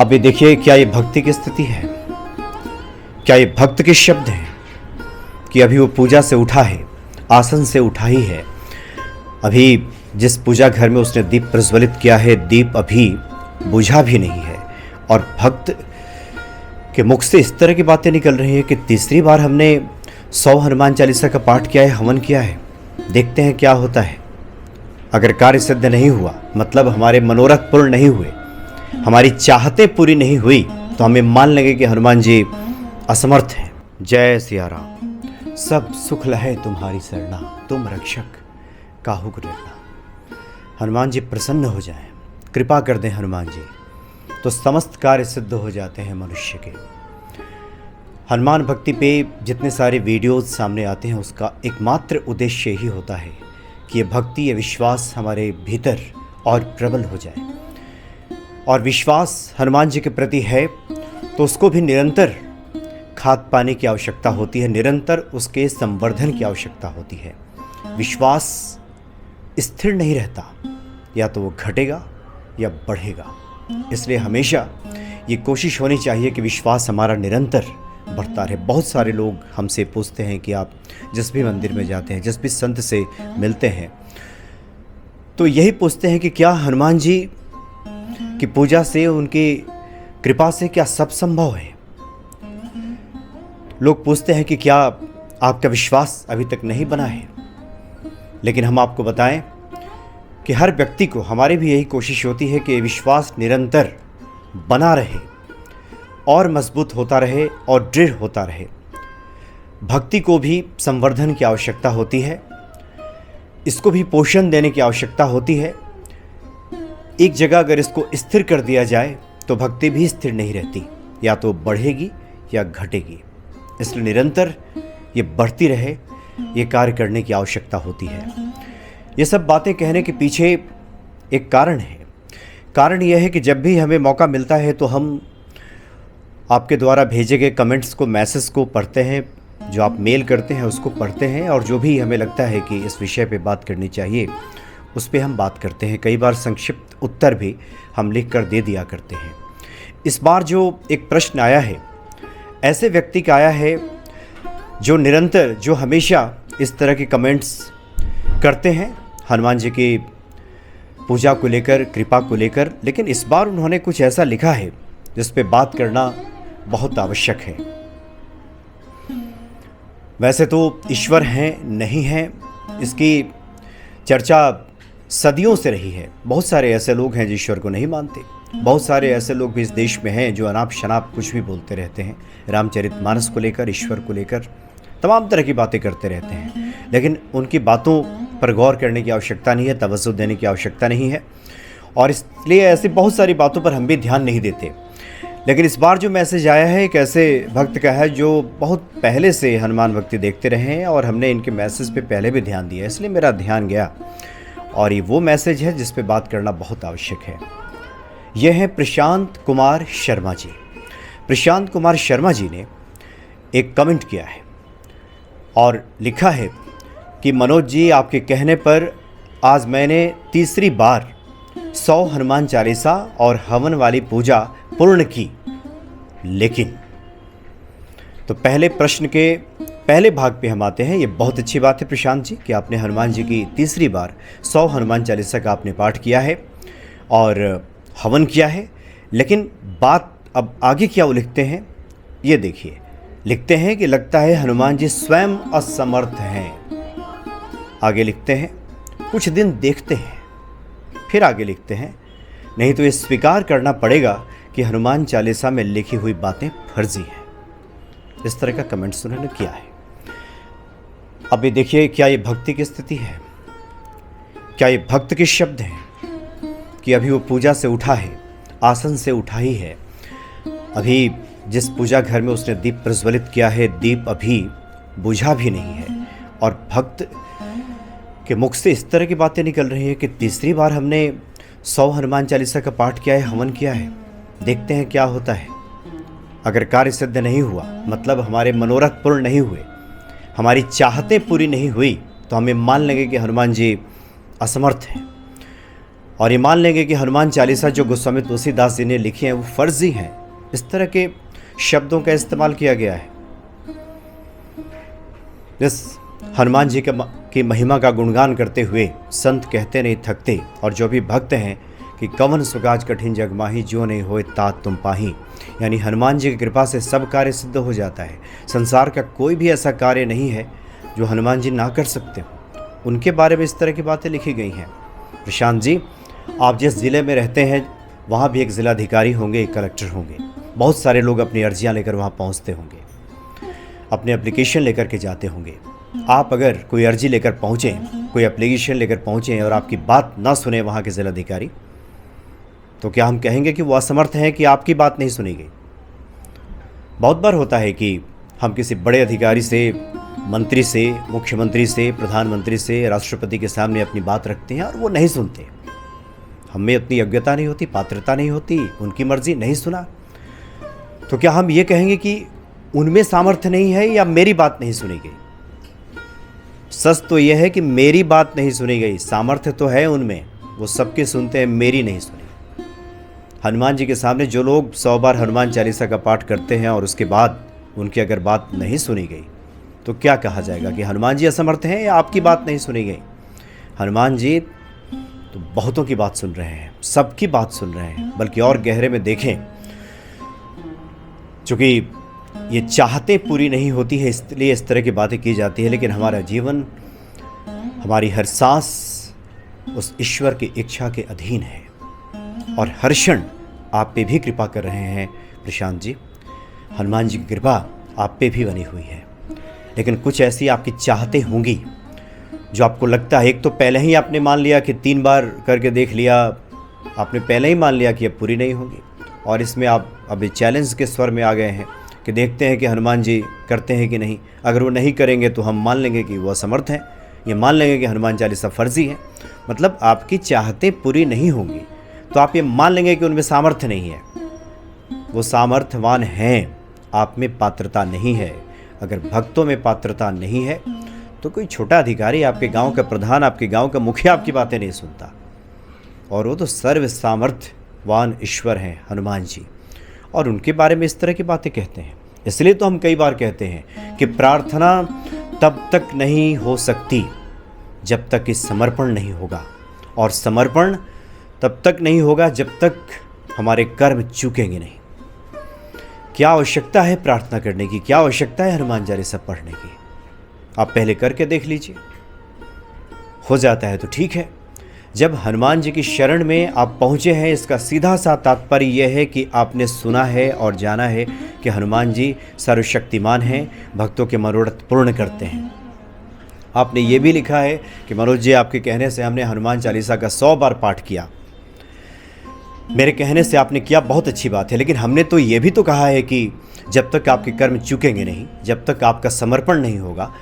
अब ये देखिए, क्या ये भक्ति की स्थिति है? क्या ये भक्त के शब्द हैं कि अभी वो पूजा से उठा है, आसन से उठा ही है। अभी जिस पूजा घर में उसने दीप प्रज्वलित किया है, दीप अभी बुझा भी नहीं है। और भक्त के मुख से इस तरह की बातें निकल रही हैं कि तीसरी बार हमने 100 हनुमान चालीसा का पाठ किया है, हवन किया है, देखते हैं क्या होता है। अगर कार्य सिद्ध नहीं हुआ, मतलब हमारे मनोरथ पूर्ण नहीं हुए, हमारी चाहतें पूरी नहीं हुई, तो हमें मान लगे कि हनुमान जी असमर्थ हैं। जय सिया राम। सब सुख लहे तुम्हारी सरना, तुम रक्षक काहू को डरना। हनुमान जी प्रसन्न हो जाएं, कृपा कर दें हनुमान जी, तो समस्त कार्य सिद्ध हो जाते हैं मनुष्य के। हनुमान भक्ति पे जितने सारे वीडियोस सामने आते हैं, उसका एकमात्र उद्देश्य ही होता है कि ये भक्ति, ये विश्वास हमारे भीतर और प्रबल हो जाए। और विश्वास हनुमान जी के प्रति है तो उसको भी निरंतर खाद पाने की आवश्यकता होती है, निरंतर उसके संवर्धन की आवश्यकता होती है। विश्वास स्थिर नहीं रहता, या तो वो घटेगा या बढ़ेगा। इसलिए हमेशा ये कोशिश होनी चाहिए कि विश्वास हमारा निरंतर बढ़ता रहे। बहुत सारे लोग हमसे पूछते हैं कि आप जिस भी मंदिर में जाते हैं, जिस भी संत से मिलते हैं, तो यही पूछते हैं कि क्या हनुमान जी की पूजा से, उनकी कृपा से क्या सब संभव है। लोग पूछते हैं कि क्या आपका विश्वास अभी तक नहीं बना है। लेकिन हम आपको बताएं कि हर व्यक्ति को, हमारी भी यही कोशिश होती है कि विश्वास निरंतर बना रहे और मजबूत होता रहे और दृढ़ होता रहे। भक्ति को भी संवर्धन की आवश्यकता होती है, इसको भी पोषण देने की आवश्यकता होती है। एक जगह अगर इसको स्थिर कर दिया जाए तो भक्ति भी स्थिर नहीं रहती, या तो बढ़ेगी या घटेगी। इसलिए निरंतर ये बढ़ती रहे, ये कार्य करने की आवश्यकता होती है। ये सब बातें कहने के पीछे एक कारण है। कारण यह है कि जब भी हमें मौका मिलता है तो हम आपके द्वारा भेजे गए कमेंट्स को, मैसेज को पढ़ते हैं, जो आप मेल करते हैं उसको पढ़ते हैं, और जो भी हमें लगता है कि इस विषय पे बात करनी चाहिए उस पे हम बात करते हैं। कई बार संक्षिप्त उत्तर भी हम लिख कर दे दिया करते हैं। इस बार जो एक प्रश्न आया है, ऐसे व्यक्ति का आया है जो निरंतर, जो हमेशा इस तरह के कमेंट्स करते हैं हनुमान जी की पूजा को लेकर, कृपा को लेकर। लेकिन इस बार उन्होंने कुछ ऐसा लिखा है जिस पे बात करना बहुत आवश्यक है। वैसे तो ईश्वर हैं नहीं हैं, इसकी चर्चा सदियों से रही है। बहुत सारे ऐसे लोग हैं जो ईश्वर को नहीं मानते। बहुत सारे ऐसे लोग भी इस देश में हैं जो अनाप शनाप कुछ भी बोलते रहते हैं, रामचरितमानस को लेकर, ईश्वर को लेकर तमाम तरह की बातें करते रहते हैं। लेकिन उनकी बातों पर गौर करने की आवश्यकता नहीं है, तवज्जो देने की आवश्यकता नहीं है, और इसलिए ऐसी बहुत सारी बातों पर हम भी ध्यान नहीं देते। लेकिन इस बार जो मैसेज आया है एक ऐसे भक्त का है जो बहुत पहले से हनुमान भक्ति देखते रहे हैं, और हमने इनके मैसेज पे पहले भी ध्यान दिया, इसलिए मेरा ध्यान गया, और ये वो मैसेज है जिस पे बात करना बहुत आवश्यक है। यह है प्रशांत कुमार शर्मा जी। प्रशांत कुमार शर्मा जी ने एक कमेंट किया है और लिखा है कि मनोज जी, आपके कहने पर आज मैंने तीसरी बार 100 हनुमान चालीसा और हवन वाली पूजा पूर्ण की। लेकिन तो पहले प्रश्न के पहले भाग पे हम आते हैं। ये बहुत अच्छी बात है प्रशांत जी कि आपने हनुमान जी की तीसरी बार 100 हनुमान चालीसा का आपने पाठ किया है और हवन किया है। लेकिन बात अब आगे क्या वो लिखते हैं, ये देखिए। लिखते हैं कि लगता है हनुमान जी स्वयं असमर्थ हैं। आगे लिखते हैं, कुछ दिन देखते हैं। फिर आगे लिखते हैं, नहीं तो ये स्वीकार करना पड़ेगा कि हनुमान चालीसा में लिखी हुई बातें फर्जी हैं। इस तरह का कमेंट्स उन्होंने किया है। अब ये देखिए, क्या ये भक्ति की स्थिति है? क्या ये भक्त के शब्द हैं कि अभी वो पूजा से उठा है, आसन से उठा ही है। अभी जिस पूजा घर में उसने दीप प्रज्वलित किया है, दीप अभी बुझा भी नहीं है। और भक्त के मुख से इस तरह की बातें निकल रही हैं कि तीसरी बार हमने 100 हनुमान चालीसा का पाठ किया है, हवन किया है, देखते हैं क्या होता है। अगर कार्य सिद्ध नहीं हुआ, मतलब हमारे मनोरथ पूर्ण नहीं हुए, हमारी चाहतें पूरी नहीं हुई, तो हमें मान लगे कि हनुमान जी असमर्थ हैं। और ये मान लेंगे कि हनुमान चालीसा जो गोस्वामी तुलसीदास जी ने लिखी है वो फर्जी हैं। इस तरह के शब्दों का इस्तेमाल किया गया है। इस हनुमान जी की महिमा का गुणगान करते हुए संत कहते नहीं थकते, और जो भी भक्त हैं कि कवन सुगाज कठिन जग माही, जो नहीं होए तात तुम पाही। यानी हनुमान जी की कृपा से सब कार्य सिद्ध हो जाता है। संसार का कोई भी ऐसा कार्य नहीं है जो हनुमान जी ना कर सकते हो। उनके बारे में इस तरह की बातें लिखी गई हैं। प्रशांत जी, आप जिस ज़िले में रहते हैं वहाँ भी एक ज़िलाधिकारी होंगे, एक कलेक्टर होंगे। बहुत सारे लोग अपनी अर्जियाँ लेकर वहाँ पहुँचते होंगे, अपने एप्लीकेशन लेकर के जाते होंगे। आप अगर कोई अर्जी लेकर पहुँचें, कोई एप्लीकेशन लेकर पहुँचें और आपकी बात ना सुने वहाँ के ज़िलाधिकारी, तो क्या हम कहेंगे कि वो असमर्थ हैं कि आपकी बात नहीं सुनी गई? बहुत बार होता है कि हम किसी बड़े अधिकारी से, मंत्री से, मुख्यमंत्री से, प्रधानमंत्री से, राष्ट्रपति के सामने अपनी बात रखते हैं और वो नहीं सुनते। हमें उतनी योग्यता नहीं होती, पात्रता नहीं होती, उनकी मर्जी नहीं सुना, तो क्या हम ये कहेंगे कि उनमें सामर्थ्य नहीं है या मेरी बात नहीं सुनी गई? सच तो यह है कि मेरी बात नहीं सुनी गई। सामर्थ्य तो है उनमें, वो सबके सुनते हैं, मेरी नहीं सुनी। हनुमान जी के सामने जो लोग 100 बार हनुमान चालीसा का पाठ करते हैं और उसके बाद उनकी अगर बात नहीं सुनी गई, तो क्या कहा जाएगा कि हनुमान जी असमर्थ हैं या आपकी बात नहीं सुनी गई? हनुमान जी तो बहुतों की बात सुन रहे हैं, सबकी बात सुन रहे हैं। बल्कि और गहरे में देखें, चूँकि ये चाहते पूरी नहीं होती है इसलिए इस तरह की बातें की जाती है, लेकिन हमारा जीवन, हमारी हर सांस उस ईश्वर की इच्छा के अधीन है और हर क्षण आप पे भी कृपा कर रहे हैं प्रशांत जी। हनुमान जी की कृपा आप पे भी बनी हुई है, लेकिन कुछ ऐसी आपकी चाहते होंगी जो आपको लगता है, एक तो पहले ही आपने मान लिया कि 3 बार करके देख लिया, आपने पहले ही मान लिया कि अब पूरी नहीं होगी, और इसमें आप अभी चैलेंज के स्वर में आ गए हैं कि देखते हैं कि हनुमान जी करते हैं कि नहीं। अगर वो नहीं करेंगे तो हम मान लेंगे कि वो असमर्थ हैं, ये मान लेंगे कि हनुमान चालीसा फर्जी है। मतलब आपकी चाहते पूरी नहीं होंगी तो आप ये मान लेंगे कि उनमें सामर्थ्य नहीं है। वो सामर्थ्यवान हैं, आप में पात्रता नहीं है। अगर भक्तों में पात्रता नहीं है तो कोई छोटा अधिकारी, आपके गांव का प्रधान, आपके गांव का मुखिया आपकी बातें नहीं सुनता, और वो तो सर्व सामर्थ्यवान ईश्वर हैं हनुमान जी, और उनके बारे में इस तरह की बातें कहते हैं। इसलिए तो हम कई बार कहते हैं कि प्रार्थना तब तक नहीं हो सकती जब तक कि समर्पण नहीं होगा, और समर्पण तब तक नहीं होगा जब तक हमारे कर्म चूकेंगे नहीं। क्या आवश्यकता है प्रार्थना करने की, क्या आवश्यकता है हनुमान चालीसा पढ़ने की? आप पहले करके देख लीजिए, हो जाता है तो ठीक है। जब हनुमान जी की शरण में आप पहुँचे हैं, इसका सीधा सा तात्पर्य यह है कि आपने सुना है और जाना है कि हनुमान जी सर्वशक्तिमान हैं, भक्तों के मनोरथ पूर्ण करते हैं। आपने ये भी लिखा है कि मनोज जी, आपके कहने से हमने हनुमान चालीसा का 100 बार पाठ किया। मेरे कहने से आपने किया, बहुत अच्छी बात है, लेकिन हमने तो ये भी तो कहा है कि जब तक आपके कर्म चूकेंगे नहीं, जब तक आपका समर्पण नहीं होगा,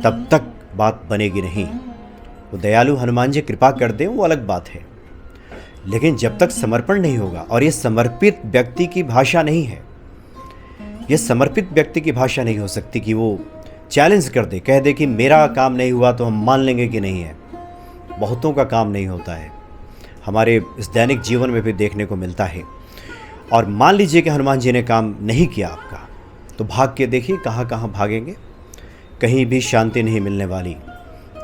तब तक बात बनेगी नहीं। वो दयालु हनुमान जी कृपा कर दें, वो अलग बात है, लेकिन जब तक समर्पण नहीं होगा, और ये समर्पित व्यक्ति की भाषा नहीं है, ये समर्पित व्यक्ति की भाषा नहीं हो सकती कि वो चैलेंज कर दे, कह दे कि मेरा काम नहीं हुआ तो हम मान लेंगे कि नहीं है। बहुतों का काम नहीं होता है, हमारे इस दैनिक जीवन में भी देखने को मिलता है। और मान लीजिए कि हनुमान जी ने काम नहीं किया आपका, तो भाग के देखिए कहाँ कहाँ भागेंगे। कहीं भी शांति नहीं मिलने वाली,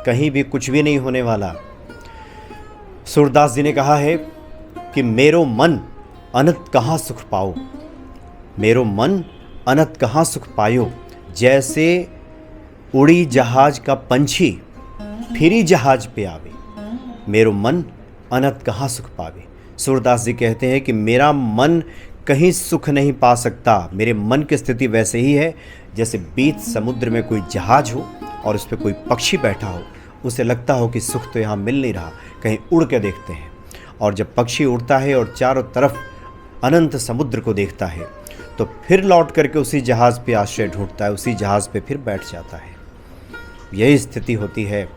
कहीं भी कुछ भी नहीं होने वाला। सूरदास जी ने कहा है कि मेरो मन अनंत कहाँ सुख पाओ, मेरो मन अनंत कहाँ सुख पायो, जैसे उड़ी जहाज का पंछी फिरी जहाज पे आवे, मेरो मन अनंत कहाँ सुख पावे। सूरदास जी कहते हैं कि मेरा मन कहीं सुख नहीं पा सकता। मेरे मन की स्थिति वैसे ही है जैसे बीच समुद्र में कोई जहाज हो और उस पर कोई पक्षी बैठा हो, उसे लगता हो कि सुख तो यहाँ मिल नहीं रहा, कहीं उड़ के देखते हैं। और जब पक्षी उड़ता है और चारों तरफ अनंत समुद्र को देखता है, तो फिर लौट करके उसी जहाज़ पे आश्रय ढूंढता है, उसी जहाज़ पे फिर बैठ जाता है। यही स्थिति होती है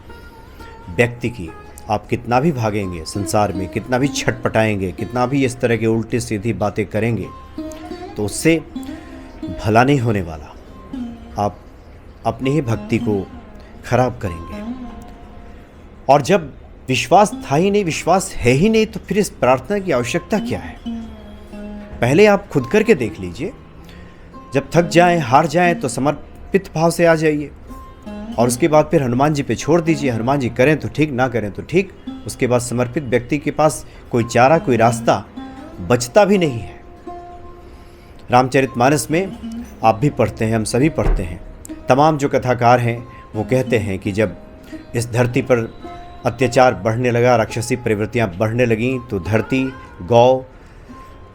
व्यक्ति की। आप कितना भी भागेंगे संसार में, कितना भी छटपटाएंगे, कितना भी इस तरह की उल्टी सीधी बातें करेंगे, तो उससे भला नहीं होने वाला। आप अपनी ही भक्ति को खराब करेंगे। और जब विश्वास था ही नहीं, विश्वास है ही नहीं, तो फिर इस प्रार्थना की आवश्यकता क्या है? पहले आप खुद करके देख लीजिए। जब थक जाएं, हार जाएं तो समर्पित भाव से आ जाइए और उसके बाद फिर हनुमान जी पे छोड़ दीजिए। हनुमान जी करें तो ठीक, ना करें तो ठीक। उसके बाद समर्पित व्यक्ति के पास कोई चारा, कोई रास्ता बचता भी नहीं है। रामचरितमानस में आप भी पढ़ते हैं, हम सभी पढ़ते हैं, तमाम जो कथाकार हैं वो कहते हैं कि जब इस धरती पर अत्याचार बढ़ने लगा, राक्षसी प्रवृत्तियां बढ़ने लगीं, तो धरती, गौ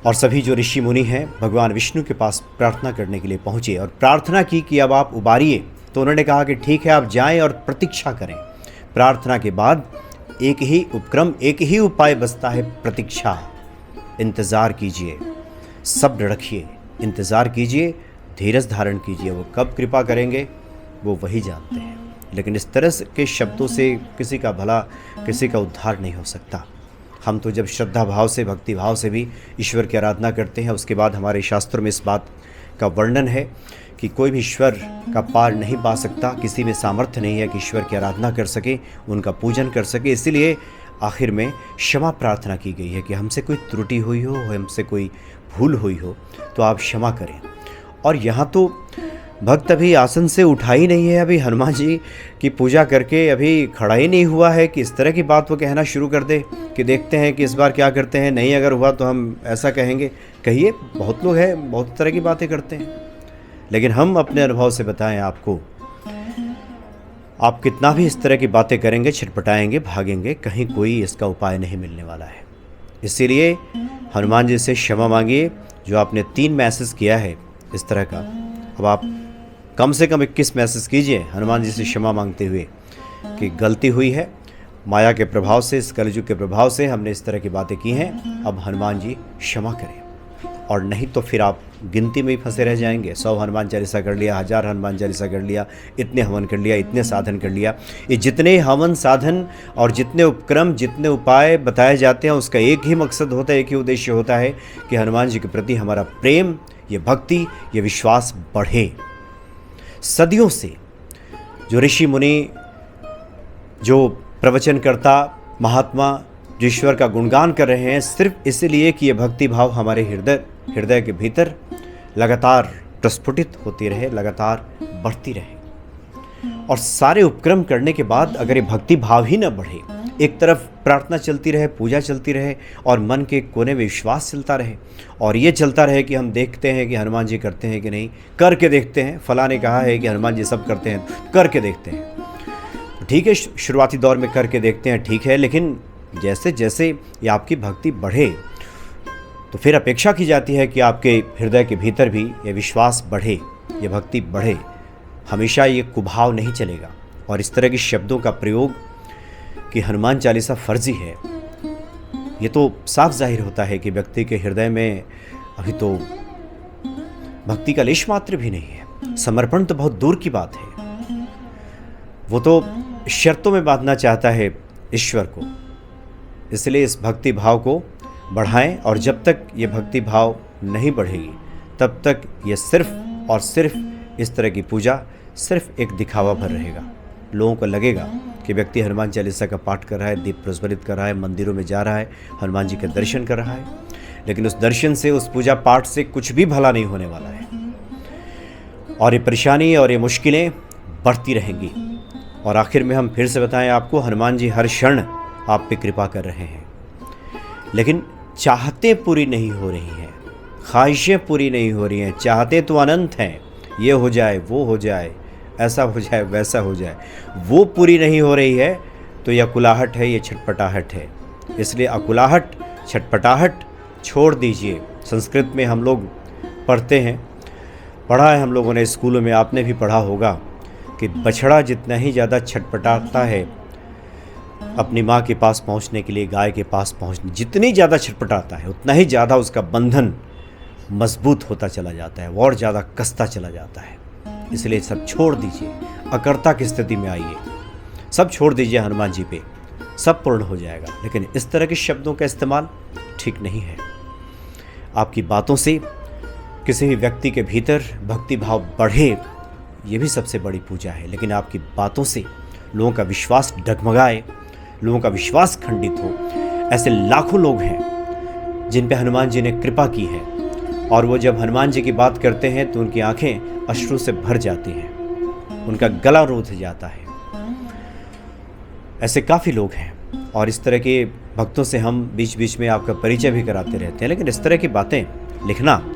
और सभी जो ऋषि मुनि हैं भगवान विष्णु के पास प्रार्थना करने के लिए पहुँचे और प्रार्थना की कि अब आप उबारिए। तो उन्होंने कहा कि ठीक है, आप जाएं और प्रतीक्षा करें। प्रार्थना के बाद एक ही उपक्रम, एक ही उपाय बचता है, प्रतीक्षा। इंतज़ार कीजिए, सब्र रखिए, इंतज़ार कीजिए, धीरज धारण कीजिए। वो कब कृपा करेंगे वो वही जानते हैं। लेकिन इस तरह के शब्दों से किसी का भला, किसी का उद्धार नहीं हो सकता। हम तो जब श्रद्धा भाव से, भक्ति भाव से भी ईश्वर की आराधना करते हैं, उसके बाद हमारे शास्त्रों में इस बात का वर्णन है कि कोई भी ईश्वर का पार नहीं पा सकता, किसी में सामर्थ्य नहीं है कि ईश्वर की आराधना कर सके, उनका पूजन कर सके। इसीलिए आखिर में क्षमा प्रार्थना की गई है कि हमसे कोई त्रुटि हुई हो, हमसे कोई भूल हुई हो तो आप क्षमा करें। और यहाँ तो भक्त अभी आसन से उठा ही नहीं है, अभी हनुमान जी की पूजा करके अभी खड़ा ही नहीं हुआ है कि इस तरह की बात वो कहना शुरू कर दे कि देखते हैं कि इस बार क्या करते हैं, नहीं अगर हुआ तो हम ऐसा कहेंगे। कहिए, बहुत लोग हैं बहुत तरह की बातें करते हैं, लेकिन हम अपने अनुभव से बताएं आपको, आप कितना भी इस तरह की बातें करेंगे, छटपटाएंगे, भागेंगे, कहीं कोई इसका उपाय नहीं मिलने वाला है। इसीलिए हनुमान जी से क्षमा मांगिए। जो आपने 3 मैसेज किया है इस तरह का, अब आप कम से कम 21 मैसेज कीजिए हनुमान जी से क्षमा मांगते हुए कि गलती हुई है, माया के प्रभाव से, इस कलयुग के प्रभाव से हमने इस तरह की बातें की हैं, अब हनुमान जी क्षमा करें। और नहीं तो फिर आप गिनती में ही फंसे रह जाएंगे। 100 हनुमान चालीसा कर लिया, 1000 हनुमान चालीसा कर लिया, इतने हवन कर लिया, इतने साधन कर लिया। ये जितने हवन, साधन और जितने उपक्रम, जितने उपाय बताए जाते हैं, उसका एक ही मकसद होता है, एक ही उद्देश्य होता है कि हनुमान जी के प्रति हमारा प्रेम, ये भक्ति, ये विश्वास बढ़े। सदियों से जो ऋषि मुनि, जो प्रवचनकर्ता, महात्मा जो ईश्वर का गुणगान कर रहे हैं, सिर्फ इसलिए कि ये भक्ति भाव हमारे हृदय के भीतर लगातार प्रस्फुटित होती रहे, लगातार बढ़ती रहे। और सारे उपक्रम करने के बाद अगर ये भक्ति भाव ही न बढ़े, एक तरफ प्रार्थना चलती रहे, पूजा चलती रहे और मन के कोने में विश्वास चलता रहे और ये चलता रहे कि हम देखते हैं कि हनुमान जी करते हैं कि नहीं, करके देखते हैं, फलां ने कहा है कि हनुमान जी सब करते हैं, करके देखते हैं। ठीक है, शुरुआती दौर में करके देखते हैं, ठीक है, लेकिन जैसे जैसे ये आपकी भक्ति बढ़े तो फिर अपेक्षा की जाती है कि आपके हृदय के भीतर भी ये विश्वास बढ़े, ये भक्ति बढ़े। हमेशा ये कुभाव नहीं चलेगा। और इस तरह के शब्दों का प्रयोग कि हनुमान चालीसा फर्जी है, ये तो साफ जाहिर होता है कि व्यक्ति के हृदय में अभी तो भक्ति का लेश मात्र भी नहीं है। समर्पण तो बहुत दूर की बात है, वो तो शर्तों में बांधना चाहता है ईश्वर को। इसलिए इस भक्ति भाव को बढ़ाएं और जब तक ये भक्ति भाव नहीं बढ़ेगी तब तक ये सिर्फ और सिर्फ इस तरह की पूजा सिर्फ एक दिखावा भर रहेगा। लोगों को लगेगा कि व्यक्ति हनुमान चालीसा का पाठ कर रहा है, दीप प्रज्वलित कर रहा है, मंदिरों में जा रहा है, हनुमान जी के दर्शन कर रहा है, लेकिन उस दर्शन से, उस पूजा पाठ से कुछ भी भला नहीं होने वाला है। और ये परेशानी और ये मुश्किलें बढ़ती रहेंगी। और आखिर में हम फिर से बताएं आपको, हनुमान जी हर क्षण आप पे कृपा कर रहे हैं, लेकिन चाहते पूरी नहीं हो रही हैं, ख्वाहिशें पूरी नहीं हो रही हैं। चाहते तो अनंत हैं, ये हो जाए, वो हो जाए, ऐसा हो जाए, वैसा हो जाए, वो पूरी नहीं हो रही है। तो ये अकुलाहट है, ये छटपटाहट है। इसलिए अकुलाहट, छटपटाहट छोड़ दीजिए। संस्कृत में हम लोग पढ़ते हैं, पढ़ा है हम लोगों ने, स्कूलों में आपने भी पढ़ा होगा कि बछड़ा जितना ही ज़्यादा छटपटाता है अपनी माँ के पास पहुँचने के लिए, गाय के पास पहुँचने, जितनी ज़्यादा छटपटाता है उतना ही ज़्यादा उसका बंधन मजबूत होता चला जाता है और ज़्यादा कसता चला जाता है। इसलिए सब छोड़ दीजिए, अकर्ता की स्थिति में आइए, सब छोड़ दीजिए हनुमान जी पे, सब पूर्ण हो जाएगा। लेकिन इस तरह के शब्दों का इस्तेमाल ठीक नहीं है। आपकी बातों से किसी भी व्यक्ति के भीतर भक्ति भाव बढ़े, ये भी सबसे बड़ी पूजा है, लेकिन आपकी बातों से लोगों का विश्वास डगमगाए, लोगों का विश्वास खंडित हो, ऐसे लाखों लोग हैं जिन पे हनुमान जी ने कृपा की है, और वो जब हनुमान जी की बात करते हैं तो उनकी आंखें अश्रु से भर जाती हैं, उनका गला रूंध जाता है। ऐसे काफ़ी लोग हैं, और इस तरह के भक्तों से हम बीच बीच में आपका परिचय भी कराते रहते हैं। लेकिन इस तरह की बातें लिखना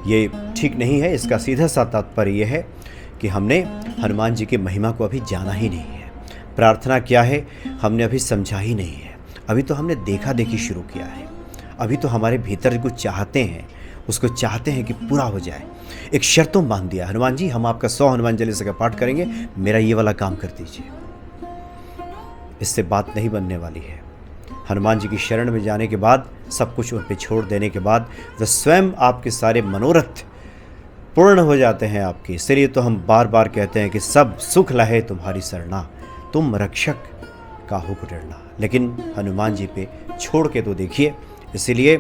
ये ठीक नहीं है। इसका सीधा सा तात्पर्य यह है कि हमने हनुमान जी की महिमा को अभी जाना ही नहीं है। प्रार्थना क्या है हमने अभी समझा ही नहीं है। अभी तो हमने देखा देखी शुरू किया है। अभी तो हमारे भीतर कुछ चाहते हैं, उसको चाहते हैं कि पूरा हो जाए। एक शर्तों बांध दिया, हनुमान जी हम आपका 100 हनुमान चालीसा का पाठ करेंगे, मेरा ये वाला काम कर दीजिए। इससे बात नहीं बनने वाली है। हनुमान जी की शरण में जाने के बाद, सब कुछ उन पे छोड़ देने के बाद, वे स्वयं आपके सारे मनोरथ पूर्ण हो जाते हैं आपके। इसलिए तो हम बार बार कहते हैं कि सब सुख लहे तुम्हारी सरना, तुम रक्षक काहू को डरना। लेकिन हनुमान जी पे छोड़ के तो देखिए। इसीलिए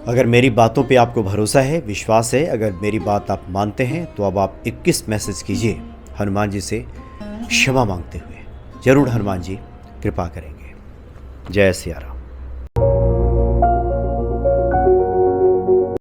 अगर मेरी बातों पे आपको भरोसा है, विश्वास है, अगर मेरी बात आप मानते हैं, तो अब आप 21 मैसेज कीजिए हनुमान जी से क्षमा मांगते हुए। जरूर हनुमान जी कृपा करेंगे। जय सिया राम।